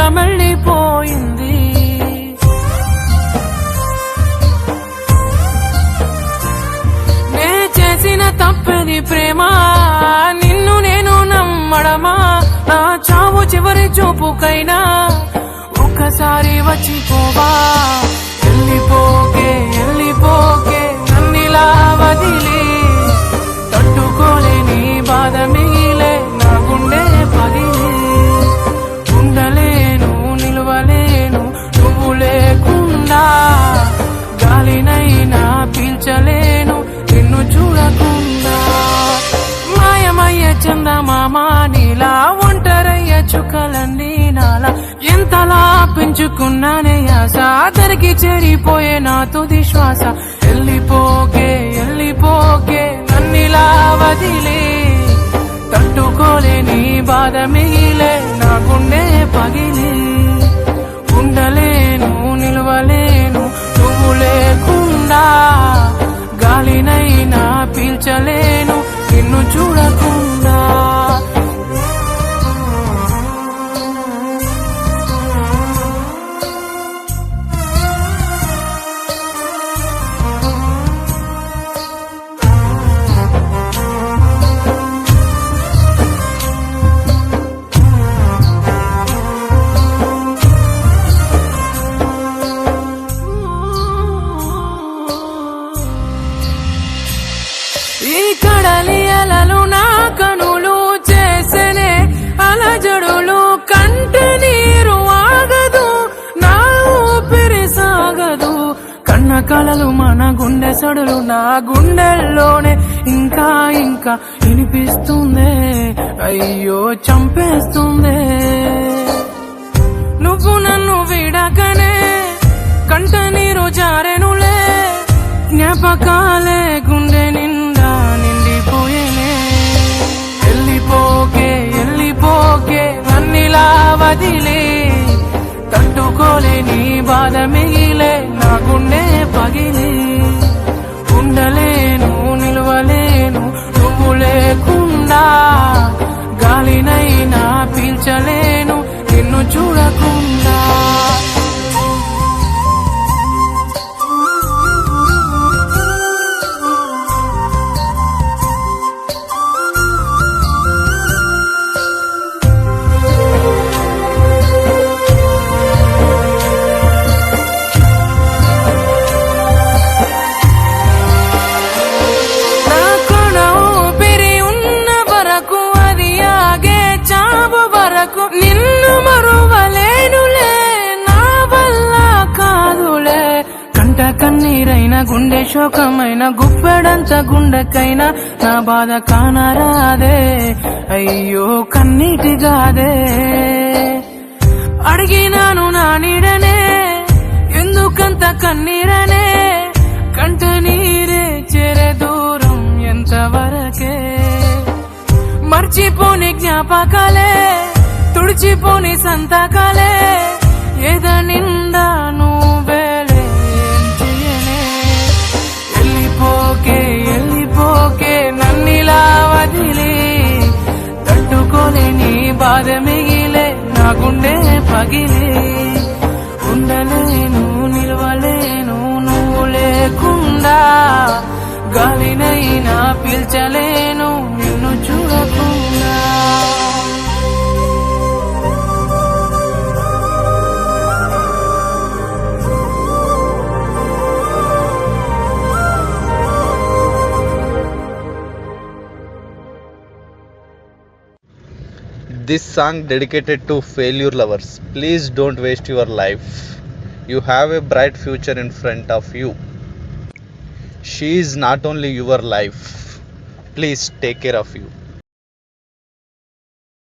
దూరం వెళ్ళిపోయింది. నే చేసిన తప్పది ప్రేమ, నిన్ను నేను నమ్మడమా? నా చావు చివరి చూపుకైనా ఒక్కసారి వచ్చిపోవా. వెళ్ళిపోకే వెళ్ళిపోకే నన్నిలా వదిలి, తట్టుకోలేని బాధ మిగిలే నా గుండె పగిలి. ఉండలేను నిలవలేను నువ్వు లేకుండా, గాలినైనా పీల్చలేను నిన్ను చూడకుండా. మాయమయ్య చందమామ నీలా, ఒంటరయ్య చుక్కలన్నీ నాలా. ఎంతలా పెంచుకున్నానే ఆశ, దరికి చేరిపోయే నా తుది శ్వాస. వెళ్ళిపోకే వెళ్ళిపోకే నన్నిలా వదిలి, తట్టుకోలేని బాధ మిగిలే నా గుండె పగిలి. ఉండలేను నిలవలేను నువ్వు లేకుండా, గాలినైనా పీల్చలేను నిన్ను చూడకుండా. ఈ కడలి అలలు నా కనులు చేసనే అలజడులు, కంట నీరు ఆగదు నా ఊపిరి సాగదు. కన్న కలలు మన గుండె సడులు నా గుండెల్లోనే ఇంకా ఇంకా వినిపిస్తుందే, అయ్యో చంపేస్తుందే. నువ్వు నన్ను విడకనే కంట నీరు జారెనులే, జ్ఞాపకాలే గుండె నిండా నిండిపోయేనే. వెళ్ళిపోకే వెళ్ళిపోకే నన్నిలా వదిలి, తట్టుకోలేని బాధ మిగిలే నా గుండె పగిలి. ఉండలేను నిలవలేను నువ్వు లేకుండా, గాలినైనా పీల్చలేను నిన్ను చూడకుండా. నిన్ను మరువలేనులే, నా వల్ల కాదులే. కంట కన్నీరైన గుండె శోకమైన గుప్పెడంత గుండెకైనా నా బాధ కానరాదే, అయ్యో కన్నీటిగాదే. అడిగినాను నా నీడనే ఎందుకంత కన్నీరనే, కంట నీరే చేరే దూరం ఎంతవరకే. మర్చిపోని జ్ఞాపకాలే తుడిచిపోని సంతకాలే, ఏద నిండా నువ్వేలే చేయనే. వెళ్ళిపోకే వెళ్ళిపోకే నన్నిలా వదిలి, తట్టుకోలేని బాధ మిగిలే నా గుండె పగిలి. ఉండలేను నిలవలేను నువ్వు లేకుండా, గాలినైనా పీల్చలేను నిన్ను చూడకుండా. This song dedicated to failure lovers. Please don't waste your life. You have a bright future in front of you. She is not only your life. Please take care of you.